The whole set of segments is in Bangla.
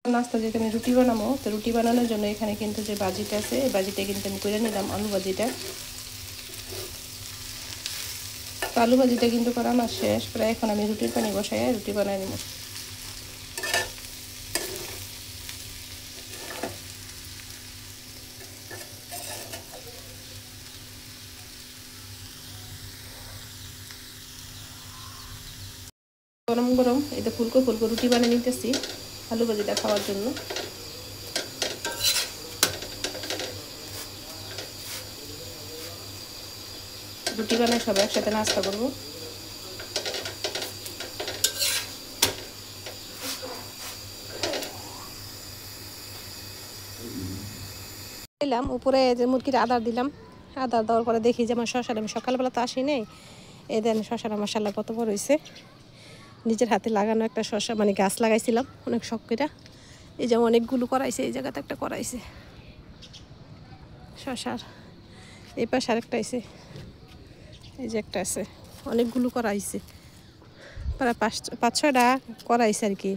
নাস্তা যেহেতু আমি রুটি বানাবো, তো রুটি বানানোর জন্য এখানে কিন্তু যে বাজিটা আছে এই বাজিটা কিন্তু আমি করে নিলাম আলু ভাজিটা। তো আলু ভাজিটা কিন্তু করা আমার শেষ প্রায়। এখন আমি রুটির পানি বসাই রুটি বানাই নিব। গরম গরম এই তো ফুলকো ফুলকো রুটি বানিয়ে নিতেছি আলু ভাজিটা খাওয়ার জন্য। রুটি বানাই সবাই একসাথে নাস্তা করবো। দিলাম উপরে যে মুরগির আদার দিলাম, আদার দেওয়ার পরে দেখি যে আমার শশার, আমি সকালবেলা তো আসি নেই, এই দেন শশার মাশাআল্লাহ কত বড় হয়েছে। নিজের হাতে লাগানো একটা শশা, মানে গাছ লাগাইছিলাম অনেক শখ করে। এই যে অনেকগুলো করাইছে, এই জায়গাতে একটা করাইছে শশার, এই পাশে আরেকটা আছে, এই যে একটা আছে, অনেকগুলো করাইছে প্রায় 5-6টা করাইছে আর কি।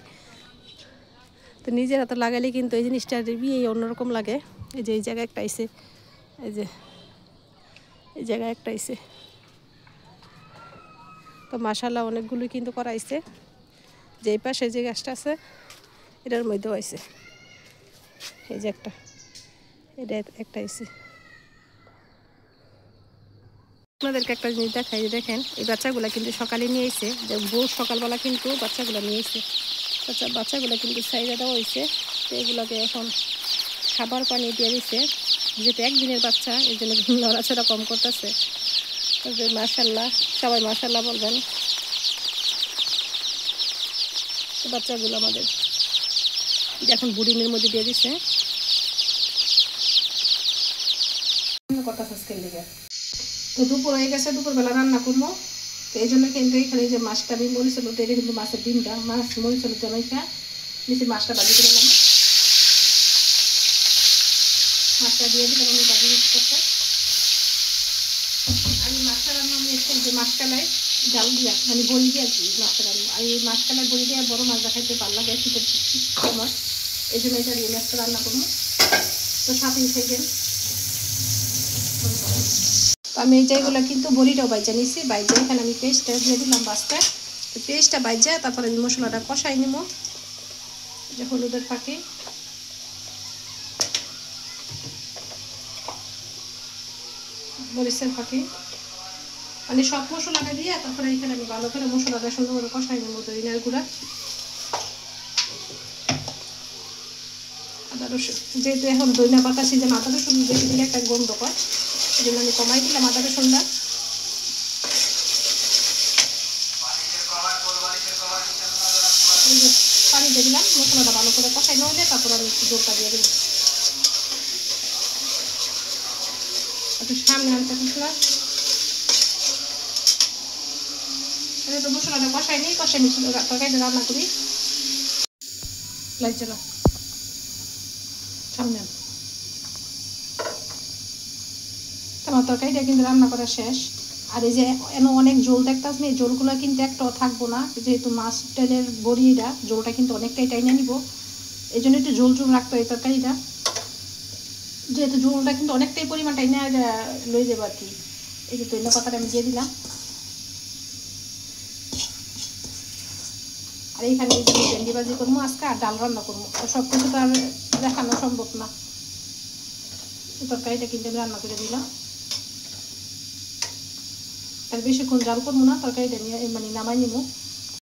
তো নিজের হাতে লাগালে কিন্তু এই জিনিসটা অন্যরকম লাগে। এই যে এই জায়গায় একটা আইছে, এই যে এই জায়গায় একটা আইছে। তো মাশাআল্লাহ অনেকগুলো কিন্তু করাইছে। যে এই পাশে যে গাছটা আছে এটার মধ্যেও আইছে, এই যে একটা, এটা একটা আইছে। আপনাদেরকে একটা জিনিস দেখাই, দেখেন এই বাচ্চাগুলো কিন্তু সকালে নিয়ে এসে, যে ভোর সকালবেলা কিন্তু বাচ্চাগুলো নিয়ে এসে, বাচ্চাগুলো কিন্তু সাইডে দেওয়া হয়েছে। তো এগুলোকে এখন খাবার পানি দিয়ে দিচ্ছে, যেহেতু একদিনের বাচ্চা এই জন্য নড়াচড়া কম করতেছে। তবে মাশাআল্লাহ, সবাই মাশাআল্লাহ বলবেন। বাচ্চাগুলো আমাদের এখন বুড়িনের মধ্যে দিয়ে দিচ্ছে। তো দুপুর হয়ে গেছে, দুপুরবেলা রান্না করবো। তো এই জন্য কিন্তু এখানে যে মাছটা আমি মরিচ হলুদ, এটা কিন্তু মাছের ডিমটা, মাছ মরিচ হলুদ জমাইটা নিচে মাছটা ভাজি করে নিলাম। মাছটা দিয়ে দিলাম আমি ভাজি করতে। আমি মাছটা রান্না আমি একটু যে মাছকালাই জাল দিয়া, মানে বড়ি দিয়ে আর কি মাছটা রান্না। আর এই মাছকালাই বড়ি দিয়ে বড়ো মাছটা খাইতে ভালো লাগে শীতের সময়, এই জন্য এটা দিয়ে মাছটা রান্না করবো। তো সাথেই থাকবেন। আমি এই জায়গাগুলো কিন্তু বড়িটাও বাইজা নিছি, বাইজা এখানে আমি পেস্টটা দিয়ে দিলাম বাসটা। তো পেস্টটা বাইজা তারপরে আমি মশলাটা কষাই নিব। যে হলুদের ফাঁকি, মরিচের ফাঁকি, মানে সব মশলাটা দিয়ে তারপরে এখানে আমি ভালো করে মশলাটা সুন্দর করে কষাই নেবো। দইনার গুঁড়া, আদা রসুন, যেহেতু এখন দইনা পাতা সিজন, আদা রসুন বেশি দিলে একটা গন্ধ হয়, এই জন্য আমি কমাই দিলাম আদা রসুনটা। পানি দিয়ে দিলাম, মশলাটা ভালো করে কষাই না হলে তারপর আমি একটু জোরটা দিয়ে দিলাম। একটু সামনে আনতে মশলা, তো মশলাটা কষাই নিই, কষাই নিই তরকারিটা রান্না করি। লাইট জ্বালা, সামনে আমার তরকারিটা কিন্তু রান্না করা শেষ। আর এই যে অনেক জল দেখতেছি, এই জলগুলো কিন্তু একটাও থাকবো না, যেহেতু মাছ তেলের বড়িটা জলটা কিন্তু অনেকটাই টাইনে নিব, এই জন্য একটু ঝোল ঝোল রাখতে হয় তরকারিটা, যেহেতু ঝোলটা কিন্তু অনেকটাই পরিমাণ টাইনে লয়ে যাবো আর কি। এই যে ধনিয়া পাতাটা আমি দিয়ে দিলাম। আর এইখানে এই যে ভেন্ডি ভাজি করবো আজকে, আর ডাল রান্না করবো। তো সব কিছু তো আর দেখানো সম্ভব না। তরকারিটা কিন্তু আমি রান্না করে দিলাম, আর বেশিক্ষণ জাল করবো না, তরকারিটা নিয়ে মানে নামাই নিব।